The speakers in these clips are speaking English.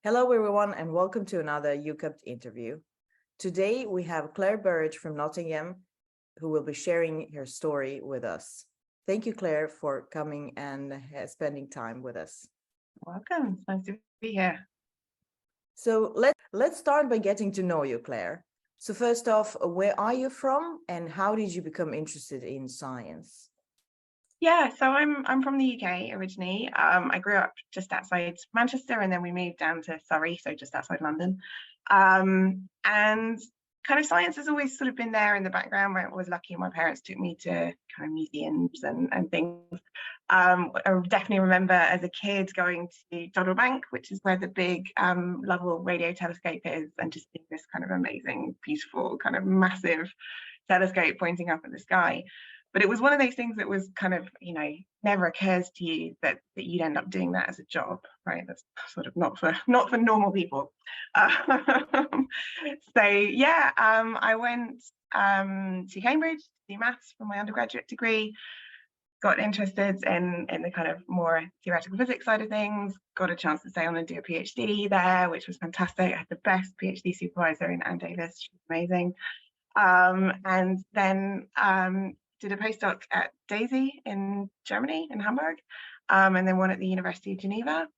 Hello everyone and welcome to another EuCAPT interview. Today we have Clare Burrage from Nottingham who will be sharing her story with us. Thank you, Claire, for coming and spending time with us. Welcome, it's nice to be here. So let's start by getting to know you, Claire. So first off, where are you from and how did you become interested in science? Yeah, so I'm from the UK originally. I grew up just outside Manchester and then we moved down to Surrey, so just outside London. And kind of science has always sort of been there in the background. I was lucky my parents took me to kind of museums and things. I definitely remember as a kid going to Doddle Bank, which is where the big Lovell radio telescope is, and just seeing this kind of amazing, beautiful, kind of massive telescope pointing up at the sky. But it was one of those things that was kind of, never occurs to you that you'd end up doing that as a job, right? That's sort of not for normal people. So yeah, I went to Cambridge to do maths for my undergraduate degree. Got interested in the kind of more theoretical physics side of things. Got a chance to stay on and do a PhD there, which was fantastic. I had the best PhD supervisor in Anne Davis. She was amazing. And then did a postdoc at Daisy in Germany, in Hamburg, and then one at the University of Geneva,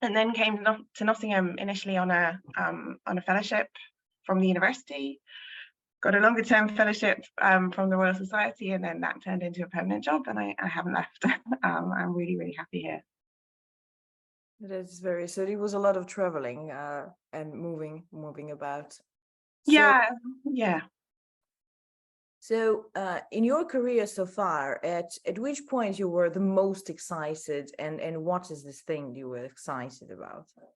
and then came to Nottingham initially on a fellowship from the university. Got a longer term fellowship from the Royal Society, and then that turned into a permanent job, and I haven't left. I'm really, really happy here. That's so it was a lot of traveling and moving about. Yeah. So in your career so far, at which point you were the most excited and what is this thing you were excited about? I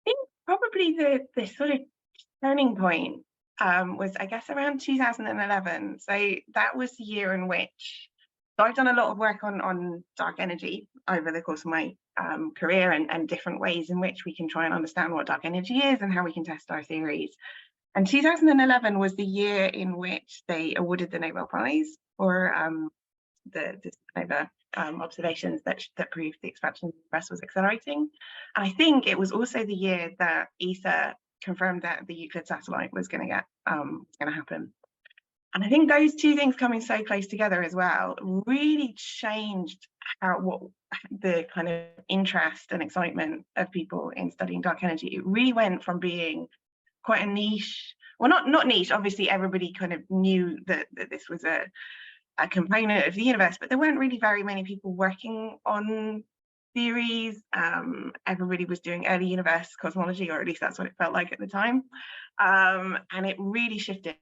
think probably the sort of turning point was, I guess, around 2011. So that was the year in which I've done a lot of work on dark energy over the course of my career and different ways in which we can try and understand what dark energy is and how we can test our theories. And 2011 was the year in which they awarded the Nobel Prize for the supernova observations that proved the expansion of the universe was accelerating. And I think it was also the year that ESA confirmed that the Euclid satellite was going to happen. And I think those two things coming so close together as well really changed what the kind of interest and excitement of people in studying dark energy. It really went from being quite a niche, well, not niche, obviously everybody kind of knew that this was a component of the universe, but there weren't really very many people working on theories. Everybody was doing early universe cosmology, or at least that's what it felt like at the time. And it really shifted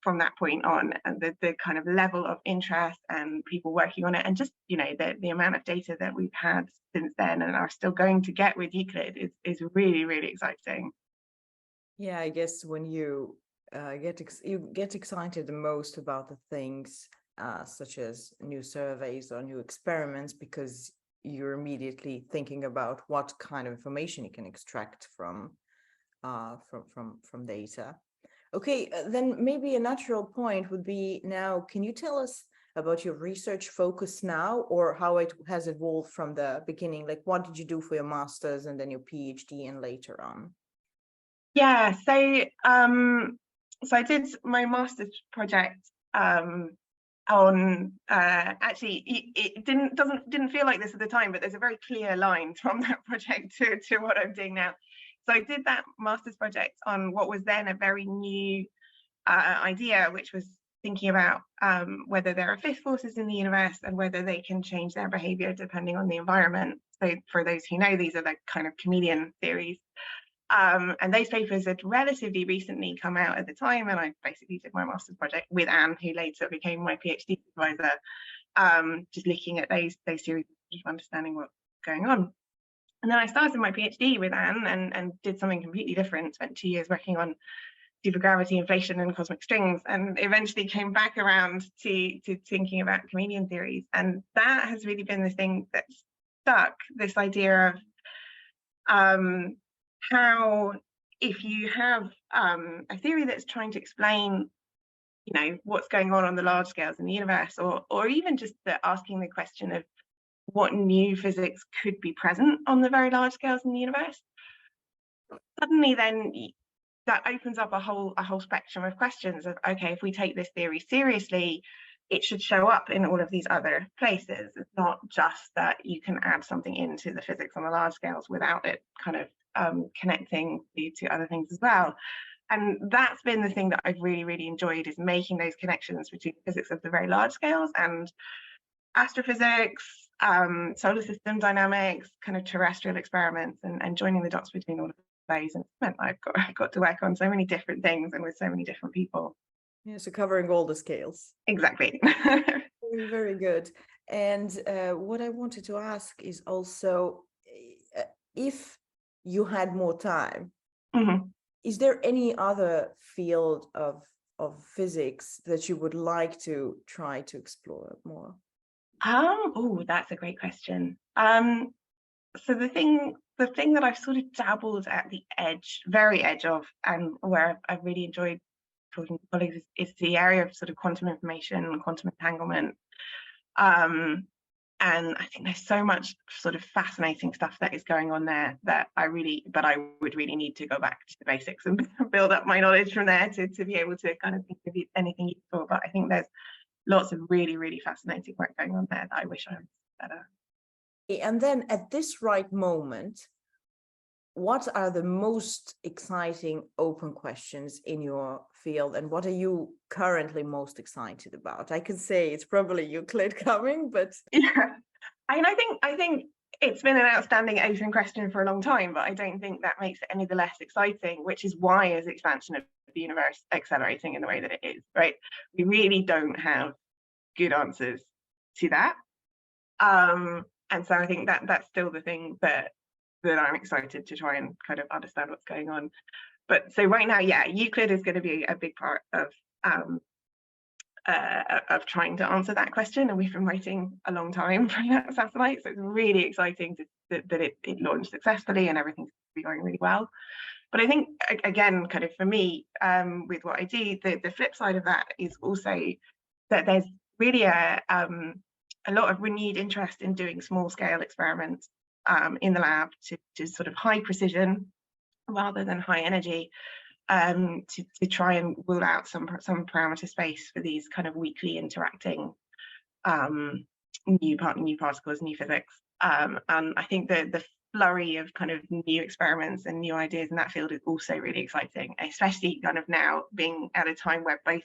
from that point on, and the kind of level of interest and people working on it, and just the amount of data that we've had since then and are still going to get with Euclid is really, really exciting. Yeah, I guess when you get excited the most about the things such as new surveys or new experiments, because you're immediately thinking about what kind of information you can extract from data. Okay, then maybe a natural point would be now, can you tell us about your research focus now, or how it has evolved from the beginning? Like, what did you do for your master's and then your PhD and later on? Yeah, so I did my master's project on actually it didn't feel like this at the time, but there's a very clear line from that project to what I'm doing now. So I did that master's project on what was then a very new idea, which was thinking about whether there are fifth forces in the universe and whether they can change their behavior depending on the environment. So for those who know, these are the kind of chameleon theories. And those papers had relatively recently come out at the time, and I basically did my master's project with Anne, who later became my PhD supervisor, just looking at those theories, understanding what's going on. And then I started my PhD with Anne and did something completely different, spent 2 years working on supergravity, inflation, and cosmic strings, and eventually came back around to thinking about chameleon theories. And that has really been the thing that stuck, this idea of how if you have a theory that's trying to explain what's going on the large scales in the universe, or even just asking the question of what new physics could be present on the very large scales in the universe, suddenly then that opens up a whole spectrum of questions of, okay, if we take this theory seriously, it should show up in all of these other places. It's not just that you can add something into the physics on the large scales without it kind of connecting to other things as well. And that's been the thing that I've really, really enjoyed, is making those connections between physics of the very large scales and astrophysics, solar system dynamics, kind of terrestrial experiments, and joining the dots between all of those. And it's meant I've got to work on so many different things and with so many different people. Yeah, so covering all the scales. Exactly. Very, very good. And what I wanted to ask is also, if you had more time, is there any other field of physics that you would like to try to explore more? Oh, that's a great question. So the thing that I've sort of dabbled at the very edge of, and where I've really enjoyed talking to colleagues, is the area of sort of quantum information and quantum entanglement. And I think there's so much sort of fascinating stuff that is going on there that I would really need to go back to the basics and build up my knowledge from there to be able to kind of contribute anything useful. But I think there's lots of really, really fascinating work going on there that I wish I was better. And then at this right moment, what are the most exciting open questions in your field, and what are you currently most excited about? I can say it's probably Euclid coming, but yeah, I think it's been an outstanding open question for a long time, but I don't think that makes it any the less exciting, which is why is expansion of the universe accelerating in the way that it is, right? We really don't have good answers to that. And so I think that that's still the thing that I'm excited to try and kind of understand what's going on. But so right now, yeah, Euclid is going to be a big part of trying to answer that question, and we've been waiting a long time for that satellite, so it's really exciting that it launched successfully and everything's going really well. But I think, again, kind of for me, with what I do, the flip side of that is also that there's really a lot of renewed interest in doing small scale experiments in the lab to sort of high precision rather than high energy, to try and rule out some parameter space for these kind of weakly interacting new particles, new physics. And I think the flurry of kind of new experiments and new ideas in that field is also really exciting, especially kind of now being at a time where both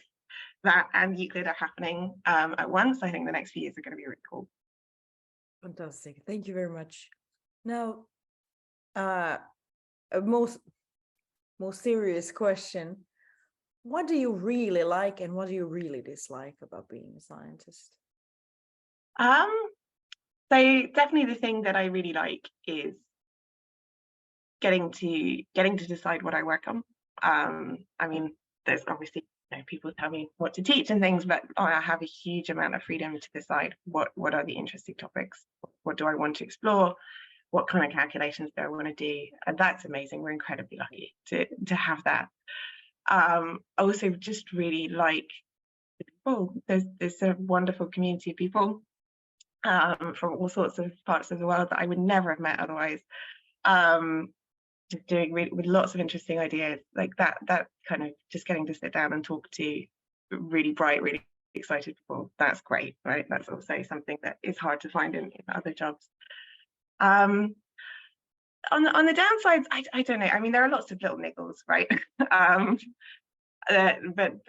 that and Euclid are happening at once. I think the next few years are going to be really cool. Fantastic. Thank you very much. Now, a more serious question. What do you really like and what do you really dislike about being a scientist? So definitely the thing that I really like is getting to decide what I work on. I mean, there's obviously, you know, people tell me what to teach and things, but I have a huge amount of freedom to decide what are the interesting topics, what do I want to explore, what kind of calculations do I want to do, and that's amazing. We're incredibly lucky to have that. I also just really like the people. There's a wonderful community of people from all sorts of parts of the world that I would never have met otherwise. Just doing with lots of interesting ideas like that kind of just getting to sit down and talk to really bright, really excited people. That's great, right? That's also something that is hard to find in other jobs. On the downsides, I don't know. I mean, there are lots of little niggles, right? But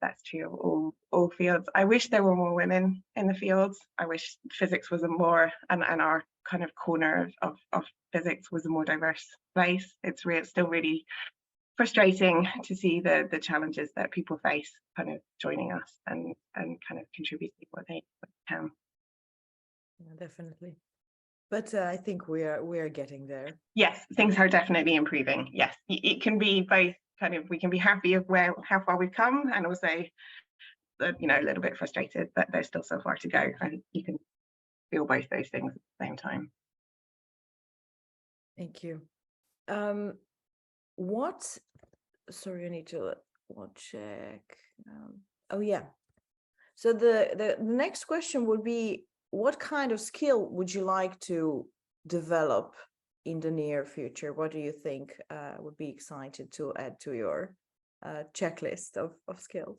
that's true of all fields. I wish there were more women in the fields. I wish physics was a more and our kind of corner of physics was a more diverse place. It's still really frustrating to see the challenges that people face kind of joining us and kind of contributing what they can. Yeah, definitely. But I think we are getting there. Yes, things are definitely improving. Yes, it can be both kind of, we can be happy of how far we've come, and also, you know, a little bit frustrated that there's still so far to go, and you can feel both those things at the same time. Thank you. Sorry, I need to check. Oh yeah. So the next question would be, what kind of skill would you like to develop in the near future? What do you think would be excited to add to your checklist of skills?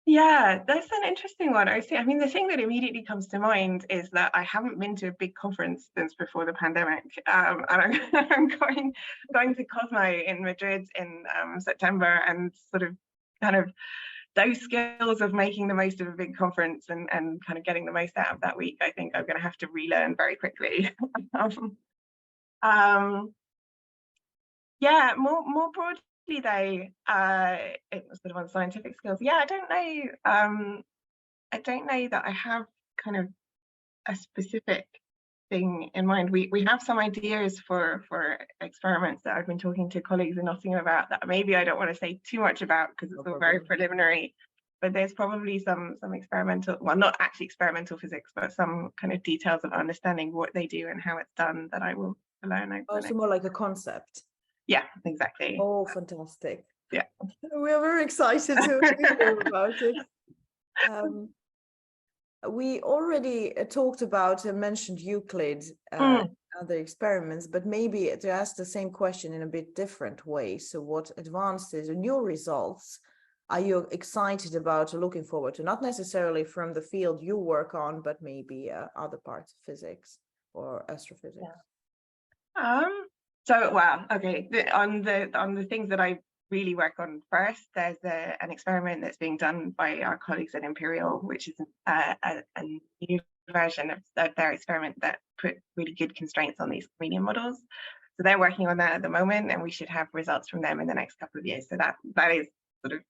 Yeah, that's an interesting one. I mean, the thing that immediately comes to mind is that I haven't been to a big conference since before the pandemic, and I'm going to Cosmo in Madrid in September, and sort of kind of those skills of making the most of a big conference and kind of getting the most out of that week, I think I'm going to have to relearn very quickly. Yeah, more broadly though, it was sort of on scientific skills. Yeah, I don't know that I have kind of a specific thing in mind. We have some ideas for experiments that I've been talking to colleagues in Nottingham about that maybe I don't want to say too much about because it's all very preliminary. But there's probably some experimental, well, not actually experimental physics, but some kind of details of understanding what they do and how it's done that I will learn over. Also more like a concept. Yeah, exactly. Oh, fantastic. Yeah. We are very excited to hear about it. We already talked about and mentioned Euclid, other experiments, but maybe to ask the same question in a bit different way. So what advances or new results are you excited about or looking forward to? Not necessarily from the field you work on, but maybe other parts of physics or astrophysics. Yeah. So, well, okay, on the things that I really work on first, there's an experiment that's being done by our colleagues at Imperial, which is a new version of their experiment that put really good constraints on these medium models. So they're working on that at the moment, and we should have results from them in the next couple of years. So that is sort of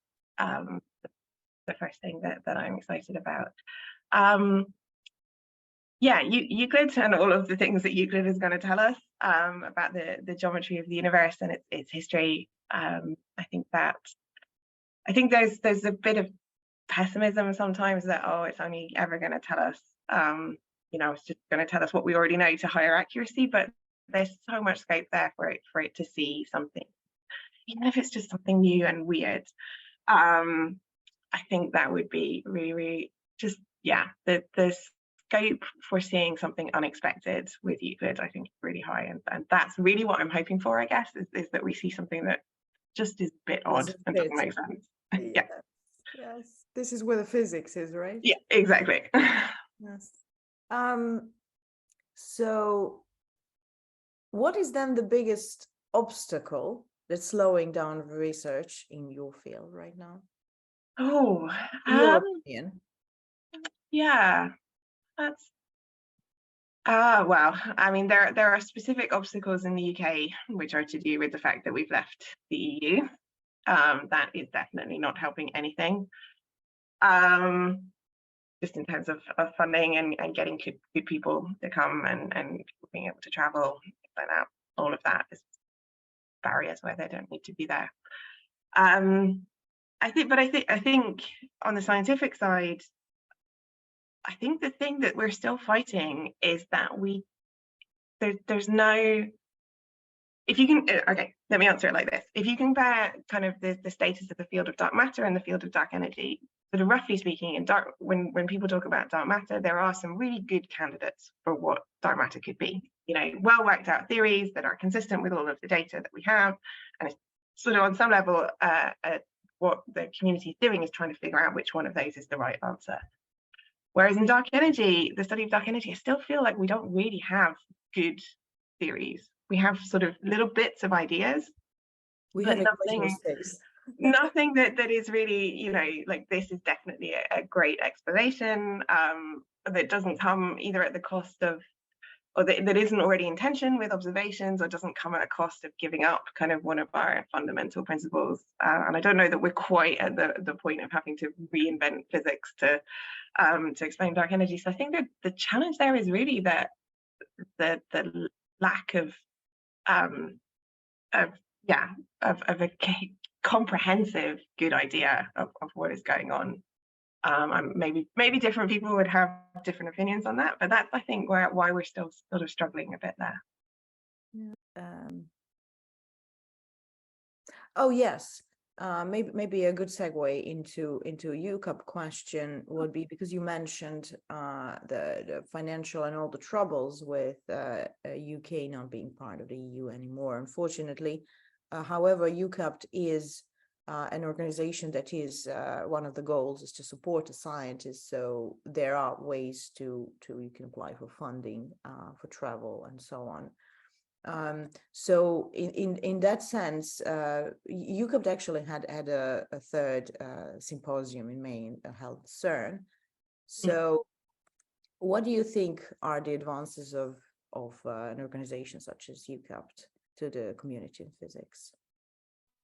the first thing that I'm excited about. Yeah, Euclid and all of the things that Euclid is going to tell us about the geometry of the universe and its history. I think there's a bit of pessimism sometimes that, oh, it's only ever going to tell us, it's just going to tell us what we already know to higher accuracy. But there's so much scope there for it to see something, even if it's just something new and weird. I think that would be really, really just, yeah, the scope for seeing something unexpected with Euclid, I think, is really high, and that's really what I'm hoping for, I guess, is that we see something that just is a bit odd and doesn't make sense. Yeah. Yes, this is where the physics is, right? Yeah, exactly. Yes. So what is then the biggest obstacle that's slowing down research in your field right now? Oh, in your opinion? Yeah, that's well, I mean, there are specific obstacles in the UK which are to do with the fact that we've left the EU. That is definitely not helping anything. Just in terms of funding and getting good people to come and being able to travel, like that, all of that is barriers where they don't need to be there. I think on the scientific side, I think the thing that we're still fighting is that there's no, if you can, okay, let me answer it like this. If you compare kind of the status of the field of dark matter and the field of dark energy, sort of roughly speaking, when people talk about dark matter, there are some really good candidates for what dark matter could be. Well worked out theories that are consistent with all of the data that we have, and it's sort of on some level, what the community is doing is trying to figure out which one of those is the right answer. Whereas in dark energy, the study of dark energy, I still feel like we don't really have good theories. We have sort of little bits of ideas, but nothing that is really, like this is definitely a great explanation that doesn't come either at the cost of, or that isn't already in tension with observations, or doesn't come at a cost of giving up kind of one of our fundamental principles. And I don't know that we're quite at the point of having to reinvent physics to explain dark energy. So I think that the challenge there is really that the lack of a comprehensive good idea of what is going on. Maybe different people would have different opinions on that, but that's, I think, why we're still sort of struggling a bit there. Oh yes, maybe a good segue into EuCAPT question would be, because you mentioned the financial and all the troubles with UK not being part of the EU anymore, unfortunately. However, EuCAPT is an organization that is one of the goals is to support the scientists. So there are ways to you can apply for funding for travel and so on. So in that sense, EuCAPT actually had a third symposium in May held at CERN. So what do you think are the advances of an organization such as EuCAPT to the community in physics?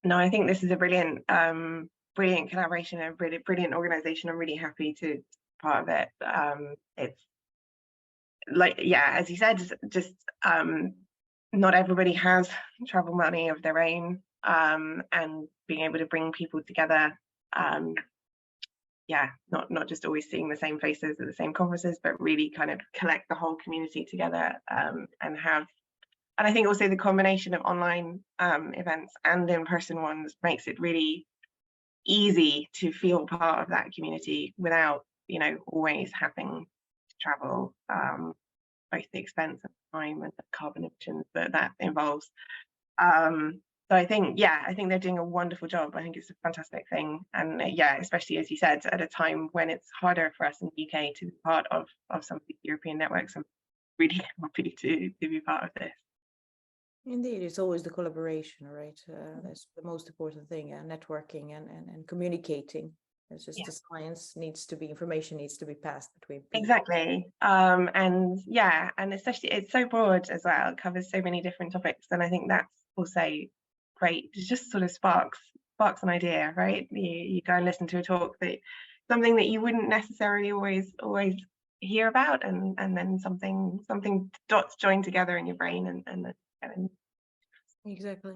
No, I think this is a brilliant collaboration, a brilliant organization. I'm really happy to be part of it. It's like, yeah, as you said, just not everybody has travel money of their own, and being able to bring people together, yeah, not just always seeing the same faces at the same conferences, but really kind of collect the whole community together, and I think also the combination of online events and in-person ones makes it really easy to feel part of that community without, you know, always having to travel, both the expense of time and the carbon emissions that involves. So I think, yeah, I think they're doing a wonderful job. I think it's a fantastic thing. And yeah, especially as you said, at a time when it's harder for us in the UK to be part of some of the European networks, I'm really happy to be part of this. Indeed, it's always the collaboration, right? That's the most important thing, networking and communicating. It's just the science needs to be, information needs to be passed between people. Exactly. And yeah, and especially it's so broad as well, it covers so many different topics. And I think that's also great. It just sort of sparks an idea, right? You go and listen to a talk that something that you wouldn't necessarily always hear about, and then something dots join together in your brain and Exactly.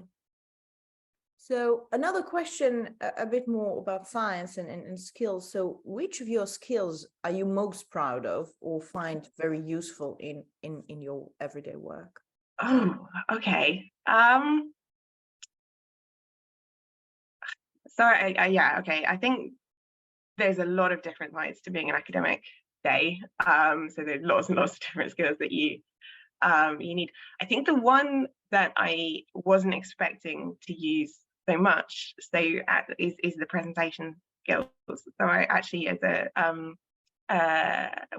So another question, a bit more about science and skills. So which of your skills are you most proud of or find very useful in your everyday work? Oh, okay. So yeah, okay. I think there's a lot of different sides to being an academic day. So there's lots and lots of different skills that you need. I think the one that I wasn't expecting to use so much is the presentation skills. So I actually, as a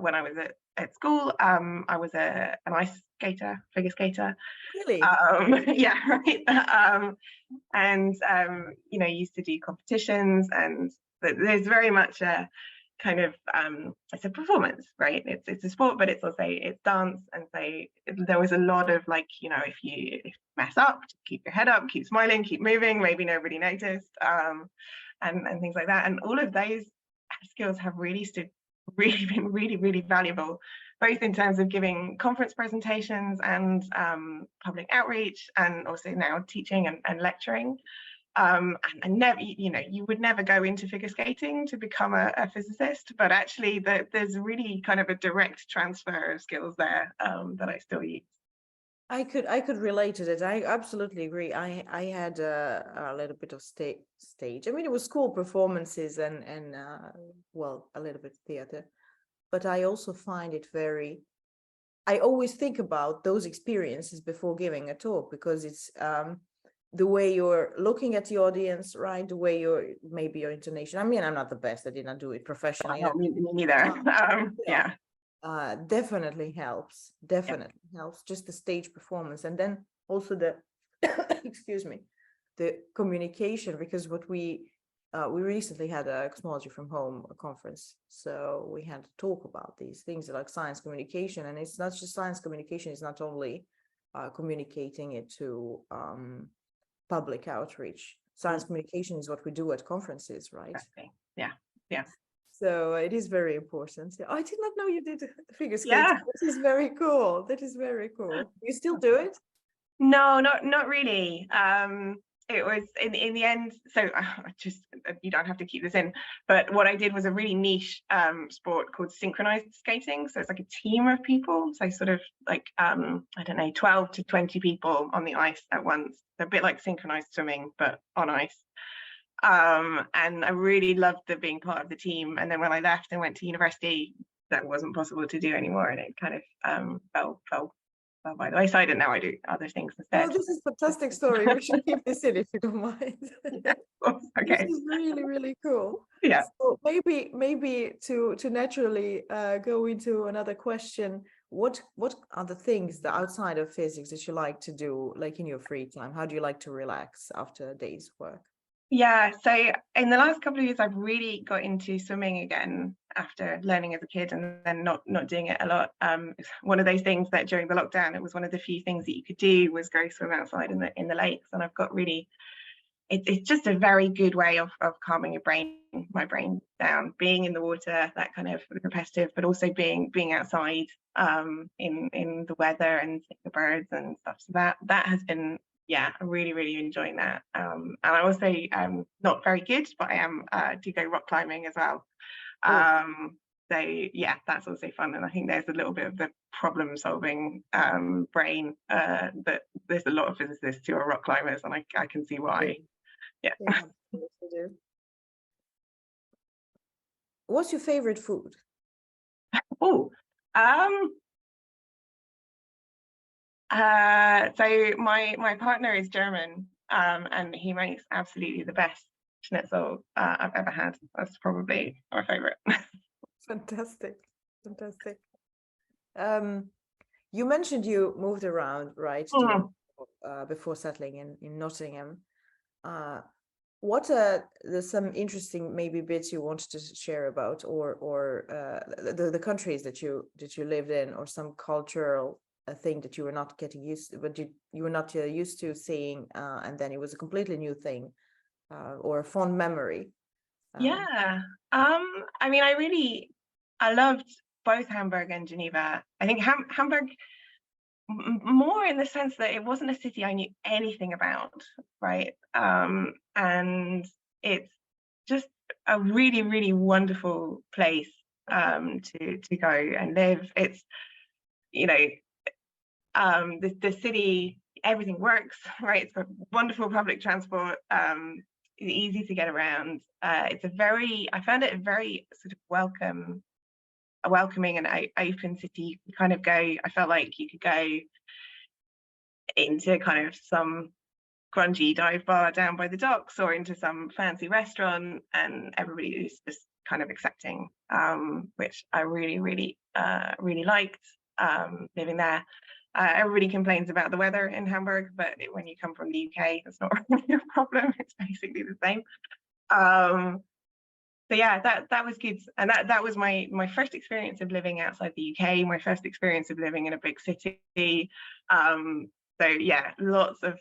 when I was at school, I was an ice skater, figure skater. Really? Yeah, right. And you know, used to do competitions, and there's very much a kind of it's a performance, right? It's a sport, but it's dance, and so there was a lot of, like, you know, if you mess up, just keep your head up, keep smiling, keep moving, maybe nobody noticed, and things like that. And all of those skills have really been really valuable, both in terms of giving conference presentations and public outreach, and also now teaching and lecturing. And never, you know, you would never go into figure skating to become a physicist, but actually there's really kind of a direct transfer of skills there that I still use. I could relate to that. I absolutely agree. I had a little bit of stage. I mean, it was school performances and well, a little bit theater, but I also find it very. I always think about those experiences before giving a talk, because it's the way you're looking at the audience, right? The way maybe your intonation. I mean, I'm not the best. I did not do it professionally. Me neither. Yeah. Definitely helps. Definitely helps. Just the stage performance, and then also the excuse me, the communication. Because what we recently had a cosmology from home conference, so we had to talk about these things like science communication, and it's not just science communication. It's not only communicating it to public outreach. Science communication is what we do at conferences, right? Exactly. Yeah. So it is very important. I did not know you did figure skating. Yeah. This is very cool. That is very cool. You still do it? No, not really. It was in the end. So just, you don't have to keep this in, but what I did was a really niche sport called synchronized skating. So it's like a team of people. So sort of like I don't know, 12 to 20 people on the ice at once. So a bit like synchronized swimming, but on ice. And I really loved being part of the team. And then when I left and went to university, that wasn't possible to do anymore, and it kind of fell by the wayside. And now I do other things Oh, instead. this is a fantastic story. We should keep this in if you don't mind. Yeah, This okay. is really, really cool. Yeah. So maybe to naturally go into another question, what are the things that outside of physics that you like to do, like in your free time? How do you like to relax after a day's work? Yeah, so in the last couple of years, I've really got into swimming again after learning as a kid and then not doing it a lot. It's one of those things that during the lockdown, it was one of the few things that you could do was go swim outside in the lakes. And I've got really, it's just a very good way of calming my brain down, being in the water, that kind of repetitive, but also being outside in the weather and the birds and stuff. So that has been, yeah, I'm really enjoying that. And I also not very good, but I am do go rock climbing as well. So yeah, that's also fun. And I think there's a little bit of the problem solving brain that there's a lot of physicists who are rock climbers, and I can see why. Yeah. What's your favorite food? Oh, so my partner is German, and he makes absolutely the best schnitzel I've ever had. That's probably my favorite. Fantastic. You mentioned you moved around, right? Before settling in Nottingham. What are some interesting maybe bits you wanted to share about, or the countries that you lived in, or some cultural thing that you were not getting used to, but you were not used to seeing, and then it was a completely new thing, or a fond memory? Yeah. I mean, I loved both Hamburg and Geneva. I think Hamburg more in the sense that it wasn't a city I knew anything about, right? And it's just a really wonderful place to go and live. It's, you know, the city, everything works, right? It's got wonderful public transport, easy to get around. I found it a very sort of welcoming and open city. You kind of go, I felt like you could go into kind of some grungy dive bar down by the docks or into some fancy restaurant, and everybody is just kind of accepting, which I really liked living there. Everybody complains about the weather in Hamburg, but when you come from the UK, it's not really a problem. It's basically the same. So yeah, that was good, and that was my first experience of living outside the UK, my first experience of living in a big city. So yeah, lots of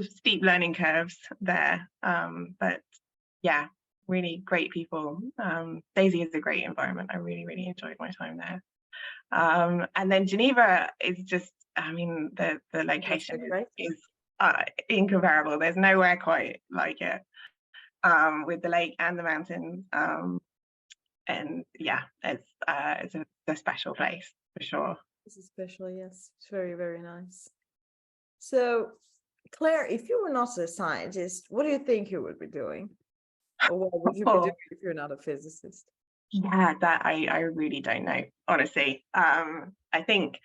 steep learning curves there, but yeah, really great people. Daisy is a great environment. I really enjoyed my time there. And then Geneva is just, I mean, the location is incomparable. There's nowhere quite like it, with the lake and the mountains. And yeah, it's a special place for sure. This is special, yes. It's very nice. So, Claire, if you were not a scientist, what do you think you would be doing? Or what would you be doing if you're not a physicist? Yeah, that I really don't know, honestly. I think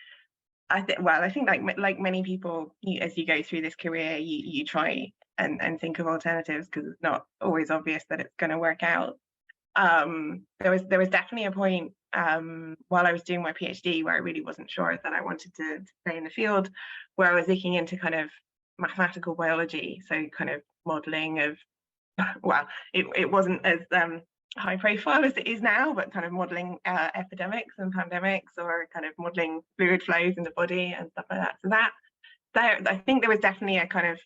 like many people, as you go through this career, you try and think of alternatives, because it's not always obvious that it's going to work out. There was definitely a point while I was doing my PhD where I really wasn't sure that I wanted to stay in the field, where I was looking into kind of mathematical biology, so kind of modeling of, well, it wasn't as high profile as it is now, but kind of modeling epidemics and pandemics, or kind of modeling fluid flows in the body and stuff like that. So I think there was definitely a kind of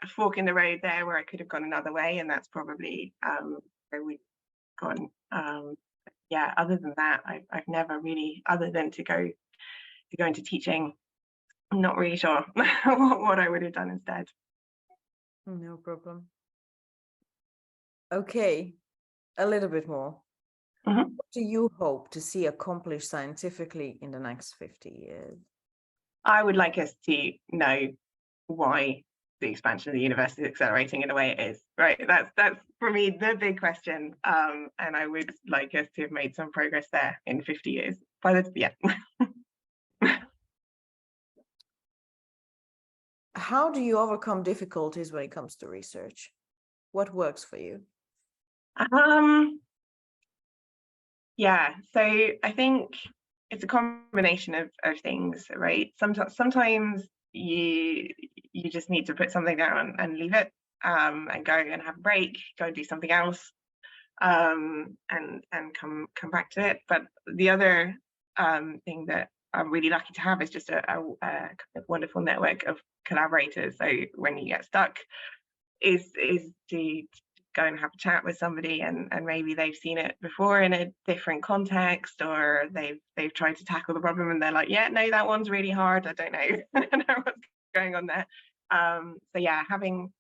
a fork in the road there where I could have gone another way, and that's probably where we've gone. Yeah, other than that, I've never really, other than to go into teaching, I'm not really sure what I would have done instead. No problem. Okay, a little bit more. What do you hope to see accomplished scientifically in the next 50 years? I would like us to know why the expansion of the university is accelerating in the way it is, right? That's for me the big question, and I would like us to have made some progress there in 50 years. How do you overcome difficulties when it comes to research? What works for you? Yeah, so I think it's a combination of things, right? Sometimes you just need to put something down and leave it, and go and have a break, go and do something else, and come back to it. But the other thing that I'm really lucky to have is just a kind of wonderful network of collaborators. So when you get stuck, is to go and have a chat with somebody, and maybe they've seen it before in a different context, or they've tried to tackle the problem and they're like, yeah, no, that one's really hard, I don't know, I don't know what's going on there. So yeah, having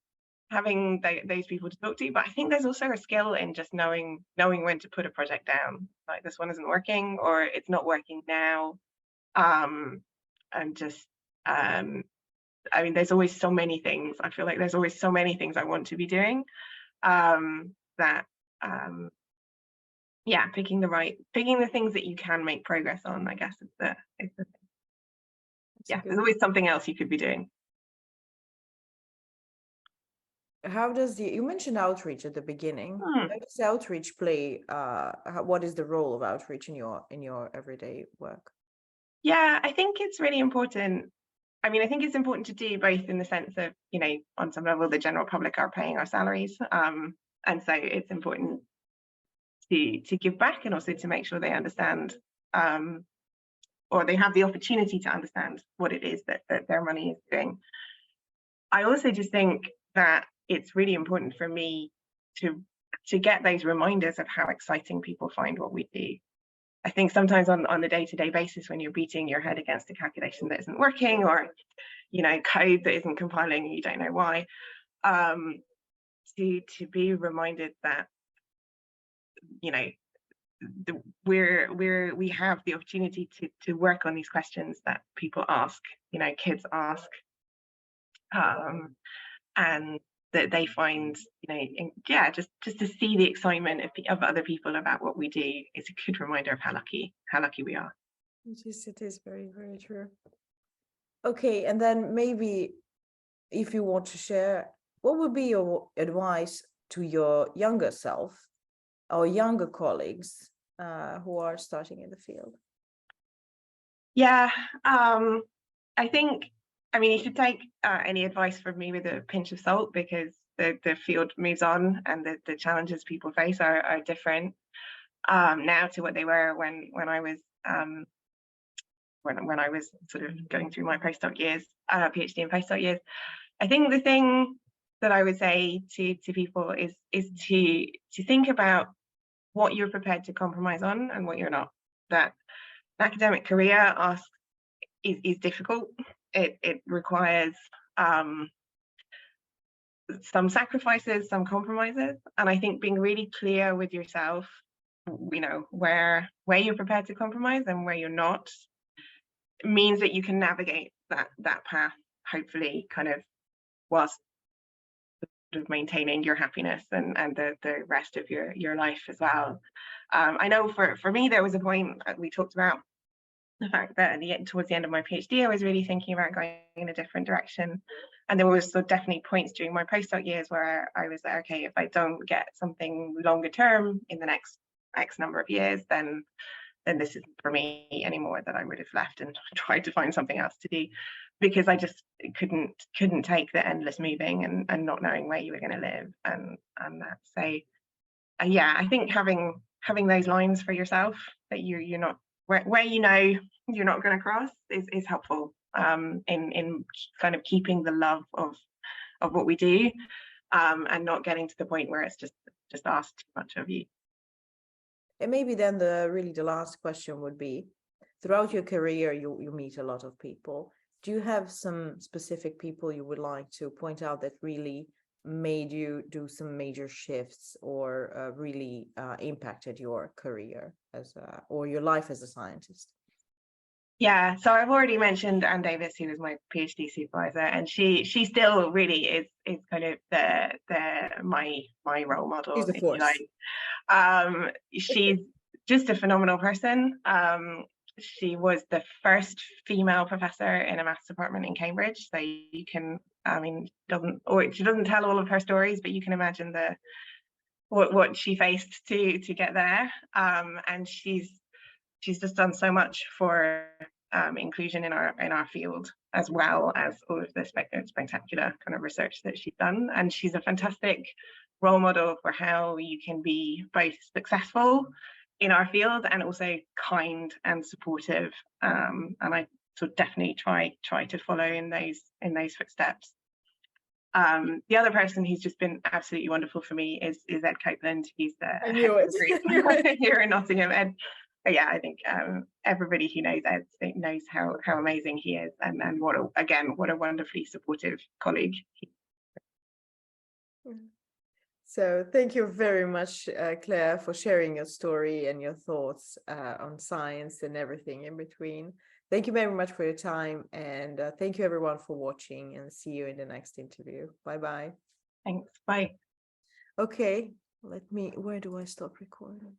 those people to talk to. But I think there's also a skill in just knowing when to put a project down, like this one isn't working, or it's not working now, and just I mean, there's always so many things. I feel like there's always so many things I want to be doing, that yeah, picking the things that you can make progress on, I guess, is the thing. Yeah, there's always something else you could be doing. How does you mentioned outreach at the beginning? How does outreach play? What is the role of outreach in your everyday work? Yeah, I think it's really important. I mean, I think it's important to do both in the sense of, you know, on some level, the general public are paying our salaries. And so it's important to give back, and also to make sure they understand, or they have the opportunity to understand what it is that their money is doing. I also just think that it's really important for me to get those reminders of how exciting people find what we do. I think sometimes on the day-to-day basis, when you're beating your head against a calculation that isn't working, or, you know, code that isn't compiling and you don't know why, to be reminded that, you know, we have the opportunity to work on these questions that people ask, you know, kids ask, and that they find, you know, yeah, just to see the excitement of other people about what we do is a good reminder of how lucky we are. It is very, very true. Okay, and then maybe if you want to share, what would be your advice to your younger self or younger colleagues who are starting in the field? Yeah, I think, I mean, you should take any advice from me with a pinch of salt, because the field moves on, and the challenges people face are different now to what they were when I was when I was sort of going through my postdoc years, PhD and postdoc years. I think the thing that I would say to people is to think about what you're prepared to compromise on and what you're not. That an academic career is difficult. It requires some sacrifices, some compromises, and I think being really clear with yourself, you know, where you're prepared to compromise and where you're not, means that you can navigate that path, hopefully, kind of whilst sort of maintaining your happiness and the rest of your life as well. I know for me, there was a point we talked about the fact that towards the end of my PhD, I was really thinking about going in a different direction. And there was definitely points during my postdoc years where I was like, okay, if I don't get something longer term in the next X number of years, then this isn't for me anymore, that I would have left and tried to find something else to do, because I just couldn't take the endless moving and not knowing where you were going to live and that. So yeah, I think having those lines for yourself that you're not where you know you're not going to cross is helpful in kind of keeping the love of what we do, and not getting to the point where it's just asked too much of you. And maybe then the last question would be, throughout your career, you meet a lot of people. Do you have some specific people you would like to point out that really made you do some major shifts, or really impacted your career or your life as a scientist? Yeah, so I've already mentioned Anne Davis, who was my PhD supervisor, and she still really is kind of my role model, She's the if you force. like. She's just a phenomenal person. She was the first female professor in a maths department in Cambridge, so you can, I mean, she doesn't tell all of her stories, but you can imagine what she faced to get there. And she's just done so much for inclusion in our field, as well as all of the spectacular kind of research that she's done. And she's a fantastic role model for how you can be both successful in our field and also kind and supportive. And I sort of definitely try to follow in those footsteps. The other person who's just been absolutely wonderful for me is Ed Copeland. He's the head of the group here in Nottingham. And yeah, I think everybody who knows Ed knows how amazing he is, and what a wonderfully supportive colleague. So thank you very much, Claire, for sharing your story and your thoughts on science and everything in between. Thank you very much for your time, and thank you everyone for watching, and see you in the next interview. Bye-bye. Thanks. Bye. Okay, where do I stop recording?